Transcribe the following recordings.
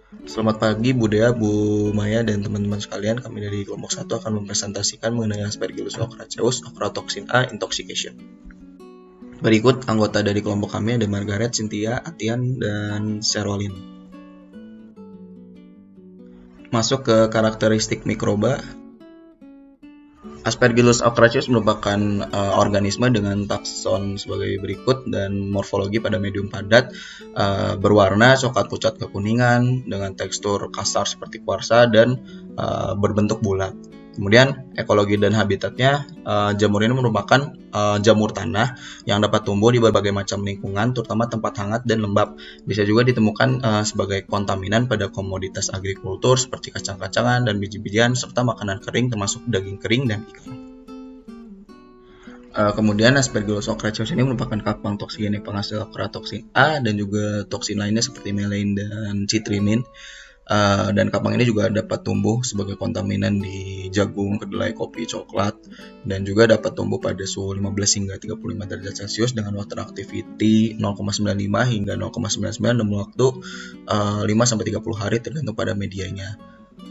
Selamat pagi Bu Dea, Bu Maya, dan teman-teman sekalian. Kami dari kelompok 1 akan mempresentasikan mengenai Aspergillus ocraceus, ochratoxin A intoxication. Berikut anggota dari kelompok kami ada Margaret, Cynthia, Atian, dan Sherwalin. Masuk ke karakteristik mikroba. Aspergillus ocraceus merupakan organisme dengan takson sebagai berikut dan morfologi pada medium padat, berwarna coklat pucat kekuningan dengan tekstur kasar seperti kuarsa dan berbentuk bulat. Kemudian ekologi dan habitatnya, jamur ini merupakan jamur tanah yang dapat tumbuh di berbagai macam lingkungan, terutama tempat hangat dan lembab. Bisa juga ditemukan sebagai kontaminan pada komoditas agrikultur seperti kacang-kacangan dan biji-bijian, serta makanan kering termasuk daging kering dan ikan. Kemudian Aspergillus ocraceus ini merupakan kapang toksigenik penghasil ochratoxin A dan juga toksin lainnya seperti melain dan citrinin. Dan kapang ini juga dapat tumbuh sebagai kontaminan di jagung, kedelai, kopi, coklat, dan juga dapat tumbuh pada suhu 15 hingga 35 derajat Celcius dengan water activity 0,95 hingga 0,99 dalam waktu 5-30 hari tergantung pada medianya.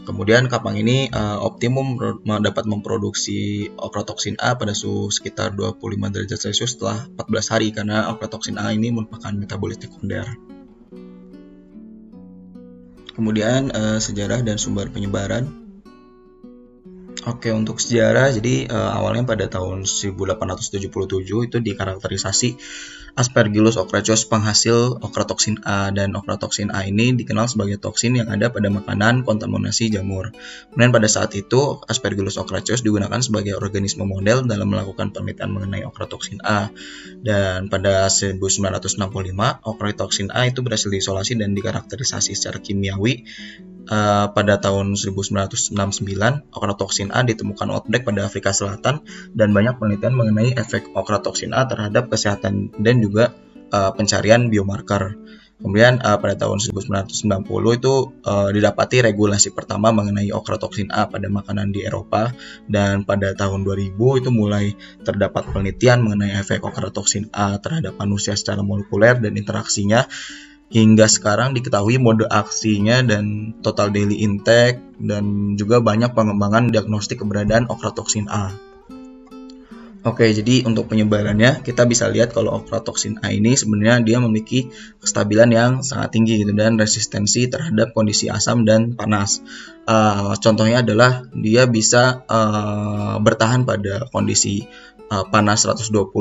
Kemudian kapang ini optimum dapat memproduksi ochratoxin A pada suhu sekitar 25 derajat Celcius setelah 14 hari karena ochratoxin A ini merupakan metabolit sekunder. Kemudian sejarah dan sumber penyebaran. Oke, untuk sejarah, jadi awalnya pada tahun 1877 itu dikarakterisasi Aspergillus ocraceus penghasil ochratoxin A, dan ochratoxin A ini dikenal sebagai toksin yang ada pada makanan kontaminasi jamur. Kemudian pada saat itu Aspergillus ocraceus digunakan sebagai organisme model dalam melakukan penelitian mengenai ochratoxin A. Dan pada 1965 ochratoxin A itu berhasil diisolasi dan dikarakterisasi secara kimiawi. Pada tahun 1969, ochratoxin A ditemukan outbreak pada Afrika Selatan dan banyak penelitian mengenai efek ochratoxin A terhadap kesehatan dan juga pencarian biomarker. Kemudian pada tahun 1990 itu didapati regulasi pertama mengenai ochratoxin A pada makanan di Eropa, dan pada tahun 2000 itu mulai terdapat penelitian mengenai efek ochratoxin A terhadap manusia secara molekuler dan interaksinya. Hingga sekarang diketahui mode aksinya dan total daily intake, dan juga banyak pengembangan diagnostik keberadaan ochratoxin A. Oke, jadi untuk penyebarannya kita bisa lihat kalau ochratoxin A ini sebenarnya dia memiliki kestabilan yang sangat tinggi gitu, dan resistensi terhadap kondisi asam dan panas. Contohnya adalah dia bisa bertahan pada kondisi panas 121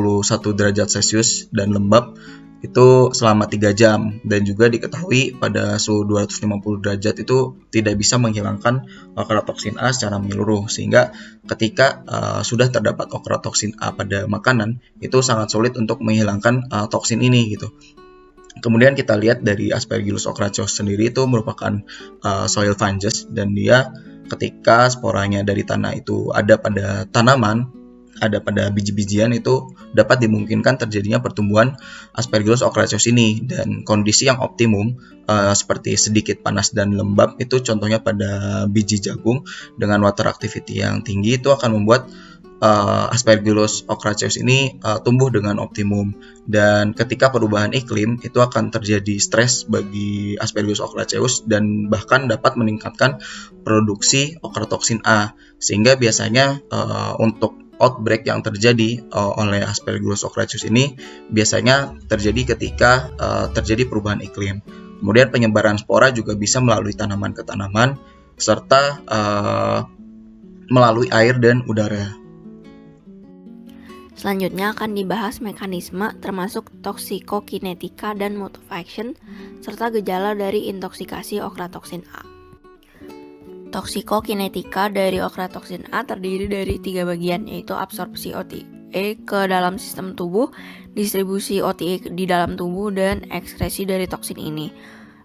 derajat Celcius dan lembab itu selama 3 jam, dan juga diketahui pada suhu 250 derajat itu tidak bisa menghilangkan ochratoxin A secara menyeluruh, sehingga ketika sudah terdapat ochratoxin A pada makanan itu sangat sulit untuk menghilangkan toksin ini gitu. Kemudian kita lihat dari Aspergillus ocraceus sendiri itu merupakan soil fungus, dan dia ketika sporanya dari tanah itu ada pada tanaman, ada pada biji-bijian, itu dapat dimungkinkan terjadinya pertumbuhan Aspergillus ocraceus ini. Dan kondisi yang optimum seperti sedikit panas dan lembab itu contohnya pada biji jagung dengan water activity yang tinggi itu akan membuat Aspergillus ocraceus ini tumbuh dengan optimum. Dan ketika perubahan iklim itu akan terjadi stres bagi Aspergillus ocraceus dan bahkan dapat meningkatkan produksi ochratoxin A, sehingga biasanya untuk outbreak yang terjadi oleh Aspergillus ocraceus ini biasanya terjadi ketika terjadi perubahan iklim. Kemudian penyebaran spora juga bisa melalui tanaman ke tanaman serta melalui air dan udara. Selanjutnya akan dibahas mekanisme termasuk toksikokinetika dan mode of action serta gejala dari intoksikasi ochratoxin A. Toksikokinetika dari ochratoxin A terdiri dari 3 bagian, yaitu absorpsi OTA ke dalam sistem tubuh, distribusi OTA di dalam tubuh, dan ekskresi dari toksin ini.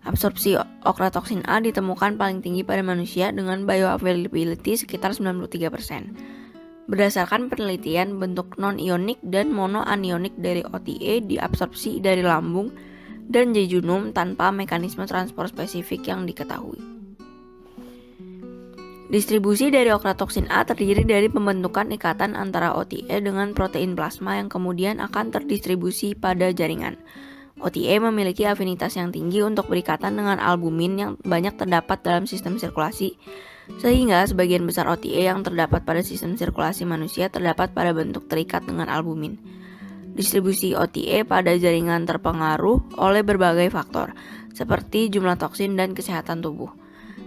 Absorpsi ochratoxin A ditemukan paling tinggi pada manusia dengan bioavailability sekitar 93%. Berdasarkan penelitian, bentuk non-ionik dan monoanionik dari OTA diabsorpsi dari lambung dan jejunum tanpa mekanisme transport spesifik yang diketahui. Distribusi dari ochratoxin A terdiri dari pembentukan ikatan antara OTA dengan protein plasma yang kemudian akan terdistribusi pada jaringan. OTA memiliki afinitas yang tinggi untuk berikatan dengan albumin yang banyak terdapat dalam sistem sirkulasi, sehingga sebagian besar OTA yang terdapat pada sistem sirkulasi manusia terdapat pada bentuk terikat dengan albumin. Distribusi OTA pada jaringan terpengaruh oleh berbagai faktor, seperti jumlah toksin dan kesehatan tubuh.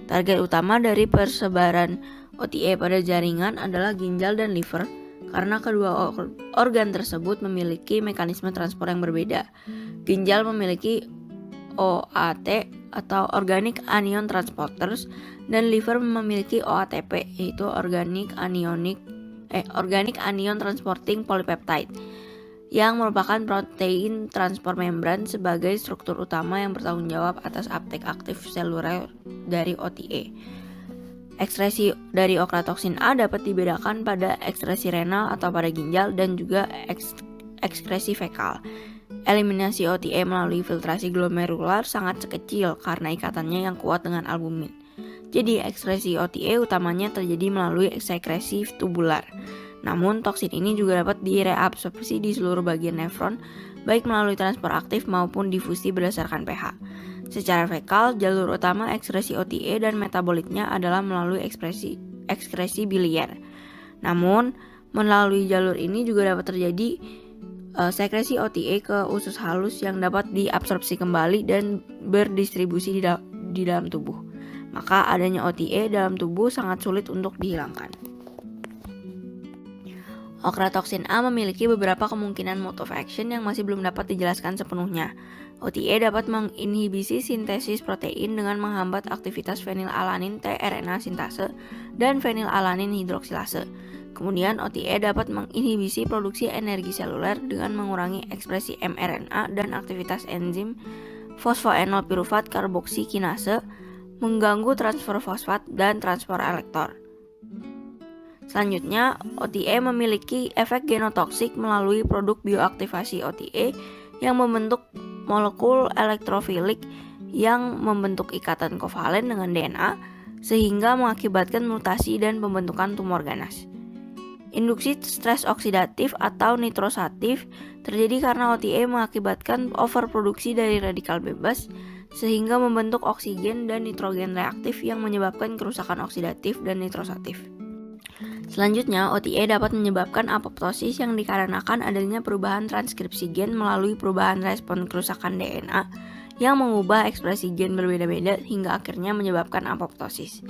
Target utama dari persebaran OTA pada jaringan adalah ginjal dan liver, karena kedua organ tersebut memiliki mekanisme transport yang berbeda. Ginjal memiliki OAT atau Organic Anion Transporters, dan liver memiliki OATP, yaitu Organic Anion Transporting Polypeptide, yang merupakan protein transport membran sebagai struktur utama yang bertanggung jawab atas uptake aktif seluler dari OTA. Ekskresi dari okratoksin A dapat dibedakan pada ekskresi renal atau pada ginjal dan juga ekskresi fekal. Eliminasi OTA melalui filtrasi glomerular sangat kecil karena ikatannya yang kuat dengan albumin. Jadi ekskresi OTA utamanya terjadi melalui sekresi tubular. Namun toksin ini juga dapat direabsorpsi di seluruh bagian nefron, baik melalui transport aktif maupun difusi berdasarkan pH. Secara fekal, jalur utama ekskresi OTA dan metabolitnya adalah melalui ekskresi biliar. Namun, melalui jalur ini juga dapat terjadi sekresi OTA ke usus halus yang dapat diabsorpsi kembali dan berdistribusi di dalam tubuh. Maka adanya OTA dalam tubuh sangat sulit untuk dihilangkan. Okratoksin A memiliki beberapa kemungkinan mode of action yang masih belum dapat dijelaskan sepenuhnya. OTA dapat menginhibisi sintesis protein dengan menghambat aktivitas fenilalanin tRNA sintase dan fenilalanin hidroksilase. Kemudian OTA dapat menginhibisi produksi energi seluler dengan mengurangi ekspresi mRNA dan aktivitas enzim fosfoenol pirufat karboksikinase, mengganggu transfer fosfat dan transport elektor. Selanjutnya, OTA memiliki efek genotoksik melalui produk bioaktivasi OTA yang membentuk molekul elektrofilik yang membentuk ikatan kovalen dengan DNA sehingga mengakibatkan mutasi dan pembentukan tumor ganas. Induksi stres oksidatif atau nitrosatif terjadi karena OTA mengakibatkan overproduksi dari radikal bebas sehingga membentuk oksigen dan nitrogen reaktif yang menyebabkan kerusakan oksidatif dan nitrosatif. Selanjutnya, OTA dapat menyebabkan apoptosis yang dikarenakan adanya perubahan transkripsi gen melalui perubahan respon kerusakan DNA yang mengubah ekspresi gen berbeda-beda hingga akhirnya menyebabkan apoptosis.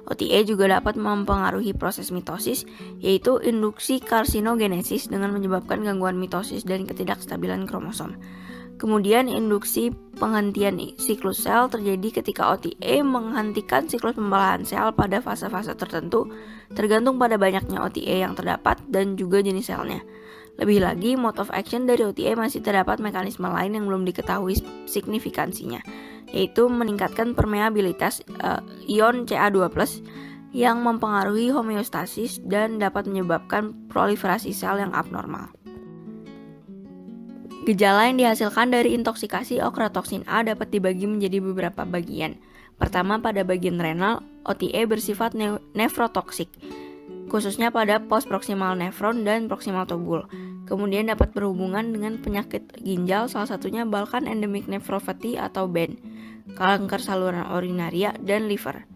OTA juga dapat mempengaruhi proses mitosis, yaitu induksi karsinogenesis dengan menyebabkan gangguan mitosis dan ketidakstabilan kromosom. Kemudian induksi penghentian siklus sel terjadi ketika OTA menghentikan siklus pembelahan sel pada fase-fase tertentu, tergantung pada banyaknya OTA yang terdapat dan juga jenis selnya. Lebih lagi, mode of action dari OTA masih terdapat mekanisme lain yang belum diketahui signifikansinya, yaitu meningkatkan permeabilitas ion Ca2+ yang mempengaruhi homeostasis dan dapat menyebabkan proliferasi sel yang abnormal. Gejala yang dihasilkan dari intoksikasi okratoksin A dapat dibagi menjadi beberapa bagian. Pertama, pada bagian renal, OTA bersifat nefrotoksik, khususnya pada postproximal nefron dan proximal tubul. Kemudian dapat berhubungan dengan penyakit ginjal, salah satunya Balkan endemic nephropathy atau BEN, kanker saluran urinaria, dan liver.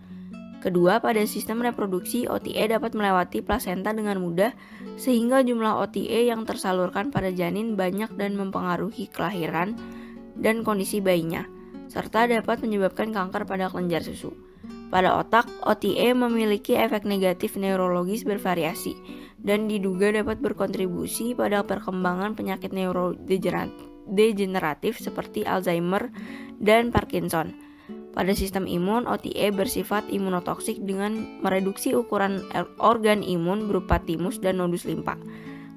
Kedua, pada sistem reproduksi, OTA dapat melewati plasenta dengan mudah sehingga jumlah OTA yang tersalurkan pada janin banyak dan mempengaruhi kelahiran dan kondisi bayinya, serta dapat menyebabkan kanker pada kelenjar susu. Pada otak, OTA memiliki efek negatif neurologis bervariasi dan diduga dapat berkontribusi pada perkembangan penyakit neurodegeneratif seperti Alzheimer dan Parkinson. Pada sistem imun, OTA bersifat imunotoksik dengan mereduksi ukuran organ imun berupa timus dan nodus limpa,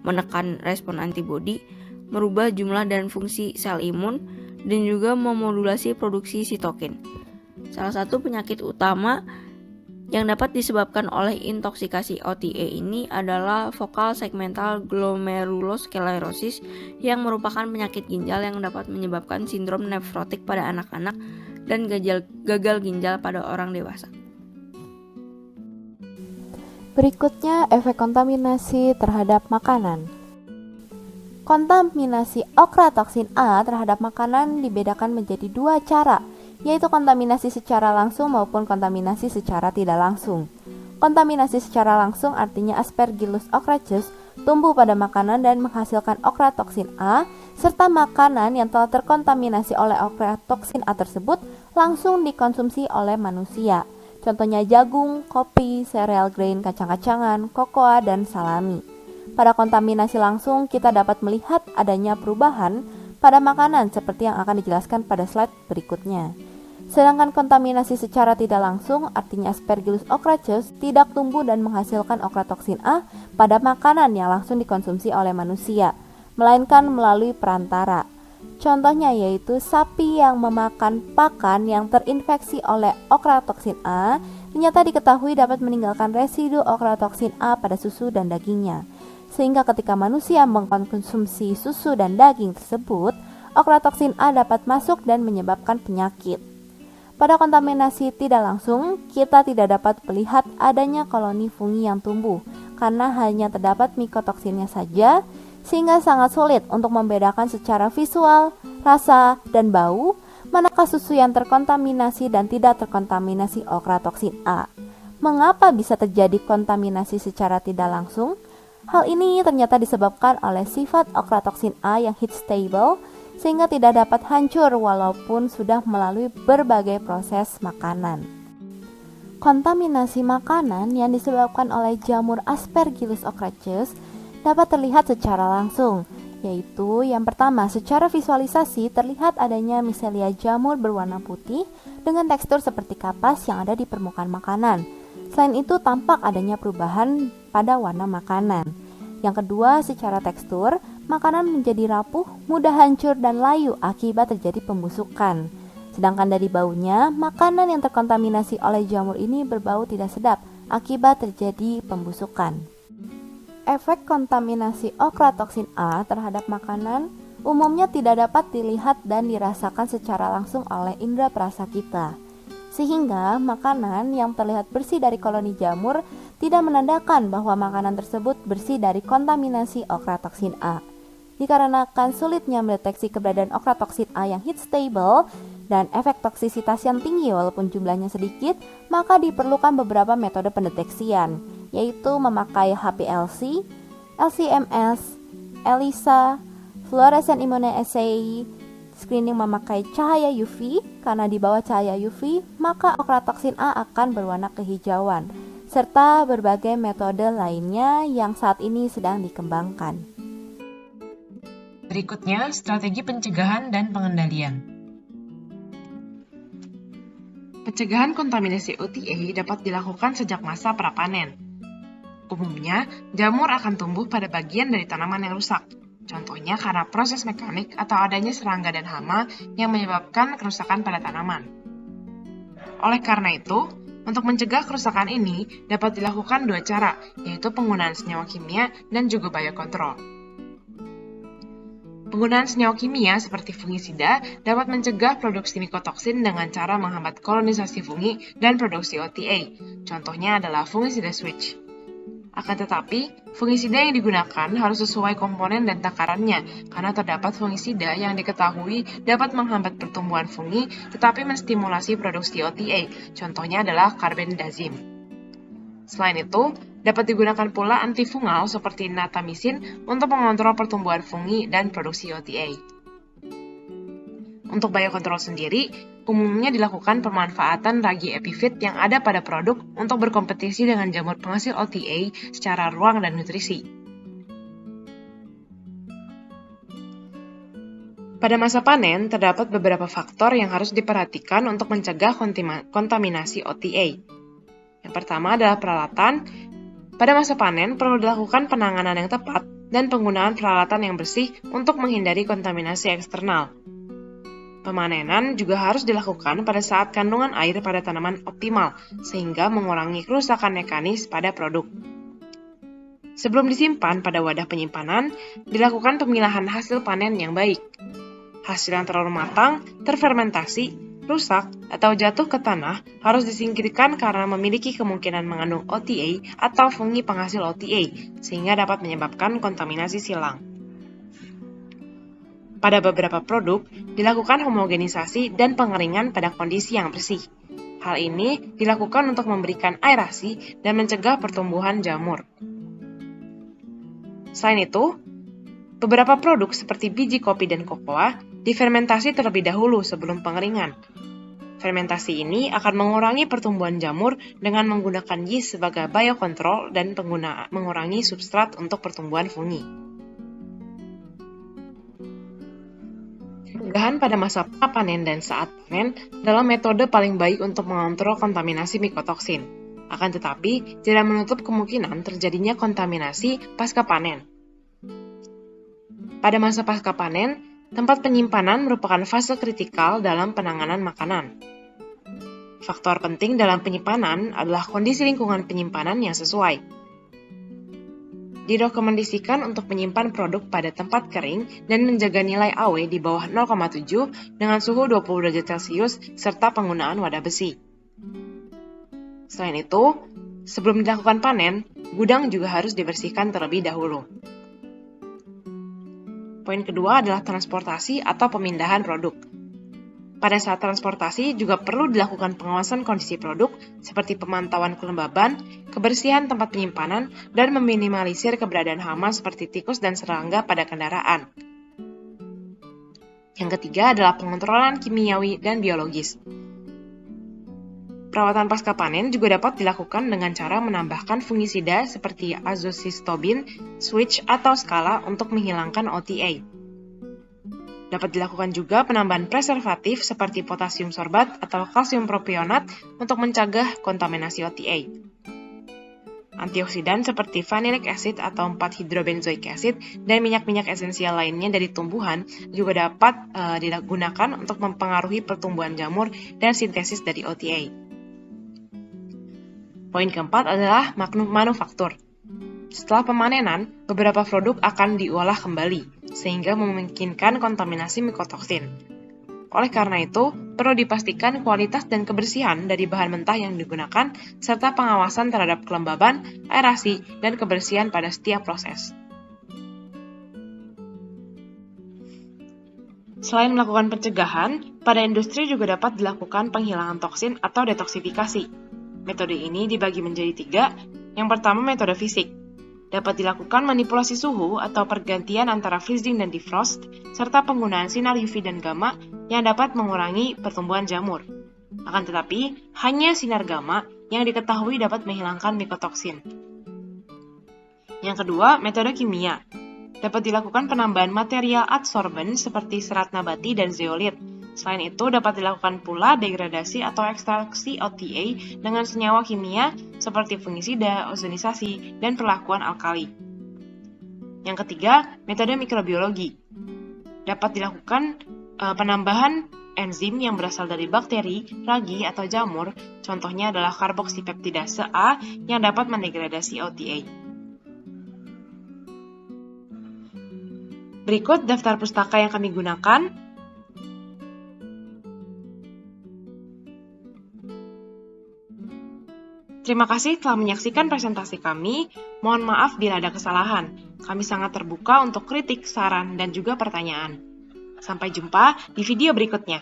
menekan respon antibodi, merubah jumlah dan fungsi sel imun, dan juga memodulasi produksi sitokin. Salah satu penyakit utama yang dapat disebabkan oleh intoksikasi OTA ini adalah focal segmental glomerulosclerosis yang merupakan penyakit ginjal yang dapat menyebabkan sindrom nefrotik pada anak-anak dan gagal ginjal pada orang dewasa. Berikutnya, efek kontaminasi terhadap makanan. Kontaminasi okratoksin A terhadap makanan dibedakan menjadi dua cara, yaitu kontaminasi secara langsung maupun kontaminasi secara tidak langsung. Kontaminasi secara langsung artinya Aspergillus ochracus tumbuh pada makanan dan menghasilkan okratoksin A, serta makanan yang telah terkontaminasi oleh okratoksin A tersebut langsung dikonsumsi oleh manusia. Contohnya jagung, kopi, sereal grain, kacang-kacangan, kokoa, dan salami. Pada kontaminasi langsung, kita dapat melihat adanya perubahan pada makanan seperti yang akan dijelaskan pada slide berikutnya. Sedangkan kontaminasi secara tidak langsung, artinya Aspergillus ochracus tidak tumbuh dan menghasilkan okratoksin A pada makanan yang langsung dikonsumsi oleh manusia, melainkan melalui perantara. Contohnya yaitu sapi yang memakan pakan yang terinfeksi oleh okratoksin A, ternyata diketahui dapat meninggalkan residu okratoksin A pada susu dan dagingnya. Sehingga ketika manusia mengkonsumsi susu dan daging tersebut, okratoksin A dapat masuk dan menyebabkan penyakit. Pada kontaminasi tidak langsung, kita tidak dapat melihat adanya koloni fungi yang tumbuh, karena hanya terdapat mikotoksinnya saja, sehingga sangat sulit untuk membedakan secara visual, rasa, dan bau, manakah susu yang terkontaminasi dan tidak terkontaminasi okratoksin A. Mengapa bisa terjadi kontaminasi secara tidak langsung? Hal ini ternyata disebabkan oleh sifat okratoksin A yang heat stable, sehingga tidak dapat hancur walaupun sudah melalui berbagai proses makanan. Kontaminasi makanan yang disebabkan oleh jamur Aspergillus ochracus dapat terlihat secara langsung, yaitu yang pertama, secara visualisasi terlihat adanya miselia jamur berwarna putih dengan tekstur seperti kapas yang ada di permukaan makanan. Selain itu, tampak adanya perubahan pada warna makanan. Yang kedua, secara tekstur, makanan menjadi rapuh, mudah hancur dan layu akibat terjadi pembusukan. Sedangkan dari baunya, makanan yang terkontaminasi oleh jamur ini berbau tidak sedap akibat terjadi pembusukan. Efek kontaminasi okratoksin A terhadap makanan umumnya tidak dapat dilihat dan dirasakan secara langsung oleh indera perasa kita. Sehingga makanan yang terlihat bersih dari koloni jamur tidak menandakan bahwa makanan tersebut bersih dari kontaminasi okratoksin A. Dikarenakan sulitnya mendeteksi keberadaan okratoksin A yang heat stable dan efek toksisitas yang tinggi walaupun jumlahnya sedikit, maka diperlukan beberapa metode pendeteksian, yaitu memakai HPLC, LC-MS, ELISA, fluorescent immunoassay, screening memakai cahaya UV, karena di bawah cahaya UV, maka okratoksin A akan berwarna kehijauan, serta berbagai metode lainnya yang saat ini sedang dikembangkan. Berikutnya, strategi pencegahan dan pengendalian. Pencegahan kontaminasi OTA dapat dilakukan sejak masa prapanen. Umumnya, jamur akan tumbuh pada bagian dari tanaman yang rusak. Contohnya karena proses mekanik atau adanya serangga dan hama yang menyebabkan kerusakan pada tanaman. Oleh karena itu, untuk mencegah kerusakan ini dapat dilakukan dua cara, yaitu penggunaan senyawa kimia dan juga biokontrol. Penggunaan senyawa kimia seperti fungisida dapat mencegah produksi mikotoksin dengan cara menghambat kolonisasi fungi dan produksi OTA. Contohnya adalah fungisida switch. Akan tetapi, fungisida yang digunakan harus sesuai komponen dan takarannya, karena terdapat fungisida yang diketahui dapat menghambat pertumbuhan fungi tetapi menstimulasi produksi OTA, contohnya adalah carbendazim. Selain itu, dapat digunakan pula antifungal seperti natamisin untuk mengontrol pertumbuhan fungi dan produksi OTA. Untuk biokontrol sendiri, umumnya dilakukan pemanfaatan ragi epifit yang ada pada produk untuk berkompetisi dengan jamur penghasil OTA secara ruang dan nutrisi. Pada masa panen, terdapat beberapa faktor yang harus diperhatikan untuk mencegah kontaminasi OTA. Yang pertama adalah peralatan. Pada masa panen, perlu dilakukan penanganan yang tepat dan penggunaan peralatan yang bersih untuk menghindari kontaminasi eksternal. Pemanenan juga harus dilakukan pada saat kandungan air pada tanaman optimal, sehingga mengurangi kerusakan mekanis pada produk. Sebelum disimpan pada wadah penyimpanan, dilakukan pemilahan hasil panen yang baik. Hasil yang terlalu matang, terfermentasi, rusak, atau jatuh ke tanah harus disingkirkan karena memiliki kemungkinan mengandung OTA atau fungi penghasil OTA, sehingga dapat menyebabkan kontaminasi silang. Pada beberapa produk, dilakukan homogenisasi dan pengeringan pada kondisi yang bersih. Hal ini dilakukan untuk memberikan aerasi dan mencegah pertumbuhan jamur. Selain itu, beberapa produk seperti biji kopi dan kokoa difermentasi terlebih dahulu sebelum pengeringan. Fermentasi ini akan mengurangi pertumbuhan jamur dengan menggunakan yeast sebagai biokontrol dan mengurangi substrat untuk pertumbuhan fungi. Pencegahan pada masa panen dan saat panen adalah metode paling baik untuk mengontrol kontaminasi mikotoksin. Akan tetapi, tidak menutup kemungkinan terjadinya kontaminasi pasca panen. Pada masa pasca panen, tempat penyimpanan merupakan fase kritikal dalam penanganan makanan. Faktor penting dalam penyimpanan adalah kondisi lingkungan penyimpanan yang sesuai. Direkomendasikan untuk menyimpan produk pada tempat kering dan menjaga nilai AW di bawah 0,7 dengan suhu 20 derajat Celcius serta penggunaan wadah besi. Selain itu, sebelum dilakukan panen, gudang juga harus dibersihkan terlebih dahulu. Poin kedua adalah transportasi atau pemindahan produk. Pada saat transportasi juga perlu dilakukan pengawasan kondisi produk seperti pemantauan kelembaban, kebersihan tempat penyimpanan, dan meminimalisir keberadaan hama seperti tikus dan serangga pada kendaraan. Yang ketiga adalah pengontrolan kimiawi dan biologis. Perawatan pasca panen juga dapat dilakukan dengan cara menambahkan fungisida seperti azosistobin, switch, atau skala untuk menghilangkan OTA. Dapat dilakukan juga penambahan preservatif seperti potasium sorbat atau kalsium propionat untuk mencegah kontaminasi OTA. Antioksidan seperti vanillic acid atau 4-hydrobenzoic acid dan minyak-minyak esensial lainnya dari tumbuhan juga dapat digunakan untuk mempengaruhi pertumbuhan jamur dan sintesis dari OTA. Poin keempat adalah manufaktur. Setelah pemanenan, beberapa produk akan diolah kembali, sehingga memungkinkan kontaminasi mikotoksin. Oleh karena itu, perlu dipastikan kualitas dan kebersihan dari bahan mentah yang digunakan, serta pengawasan terhadap kelembaban, aerasi, dan kebersihan pada setiap proses. Selain melakukan pencegahan, pada industri juga dapat dilakukan penghilangan toksin atau detoksifikasi. Metode ini dibagi menjadi 3. Yang pertama, metode fisik. Dapat dilakukan manipulasi suhu atau pergantian antara freezing dan defrost, serta penggunaan sinar UV dan gamma yang dapat mengurangi pertumbuhan jamur. Akan tetapi, hanya sinar gamma yang diketahui dapat menghilangkan mikotoksin. Yang kedua, metode kimia. Dapat dilakukan penambahan material adsorben seperti serat nabati dan zeolit. Selain itu, dapat dilakukan pula degradasi atau ekstraksi OTA dengan senyawa kimia seperti fungisida, ozonisasi, dan perlakuan alkali. Yang ketiga, metode mikrobiologi. Dapat dilakukan penambahan enzim yang berasal dari bakteri, ragi, atau jamur, contohnya adalah karboksipeptidase A yang dapat mendegradasi OTA. Berikut daftar pustaka yang kami gunakan. Terima kasih telah menyaksikan presentasi kami. Mohon maaf bila ada kesalahan. Kami sangat terbuka untuk kritik, saran, dan juga pertanyaan. Sampai jumpa di video berikutnya.